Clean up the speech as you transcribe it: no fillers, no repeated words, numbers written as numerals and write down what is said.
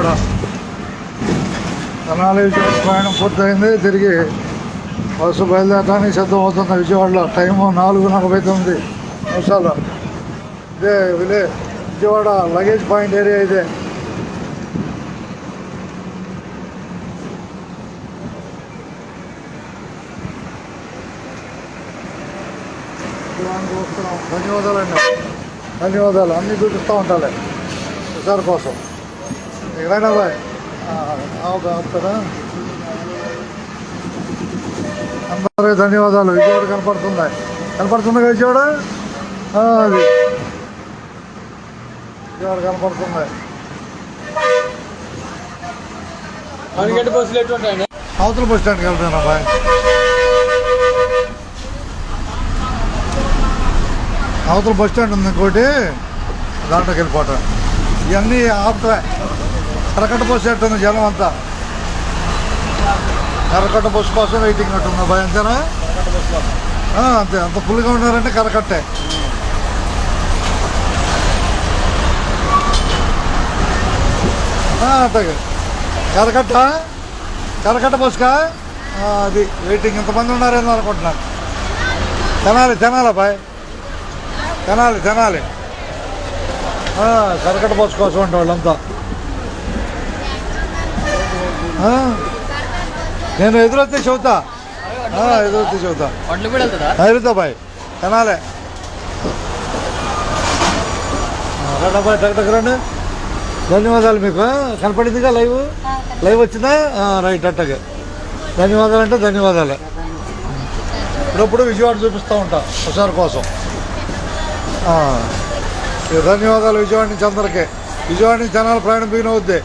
విజయవాడ. తెనాలి విజయవాడ ప్రయాణం పూర్తయింది. తిరిగి బస్సు బయలుదేరడానికి సిద్ధం అవుతుంది విజయవాడలో. టైము 4:49. ఇదే విజయవాడ లగేజ్ పాయింట్ ఏరియా ఇదే. ధన్యవాదాలండి. ధన్యవాదాలు. అన్నీ చూపిస్తూ ఉంటాలే సార్ కోసం. ఎక్కడైనా బాయ్ ఆపుతారా? అందరికీ ధన్యవాదాలు. విజయవాడ కనపడుతుంది విజయవాడ. అది విజయవాడ కనపడుతుంది. అవతల బస్ స్టాండ్కి వెళ్తాను బాయ్. అవతల బస్ స్టాండ్ ఉంది ఇంకోటి, దాంట్లోకి వెళ్ళిపోవటం. ఇవన్నీ ఆపుతాయి. కరకట్ట బస్సు ఎట్టుంది జనం అంతా. కరకట్ట బస్సు కోసం వెయిటింగ్ అట్టుందా బాయ్? అంతేనా? అంతే. అంత ఫుల్గా ఉన్నారంటే కరకట్టే. అట్లాగే కరకట్ట బస్సుకా అది వెయిటింగ్. ఇంతమంది ఉన్నారేమో అనుకుంటున్నాను. తెనాలి బాయ్. తెనాలి కరకట్ట బస్సు కోసం ఉంటే వాళ్ళంతా. నేను ఎదురొస్తే చెబుతా. ఎదురుతా బాయ్. తెనాలే బాయ్. రండి. ధన్యవాదాలు. మీకు కనపడిందిగా లైవ్ వచ్చిందా? రైట్. అట్టగే ధన్యవాదాలు. అంటే ధన్యవాదాలు. ఇప్పుడప్పుడు విజయవాడ చూపిస్తూ ఉంటా ఒకసారి కోసం. ధన్యవాదాలు విజయవాడ నుంచి అందరికీ. విజయవాడ నుంచి తెనాలి ప్రయాణం బిగిన్ అవుద్ది.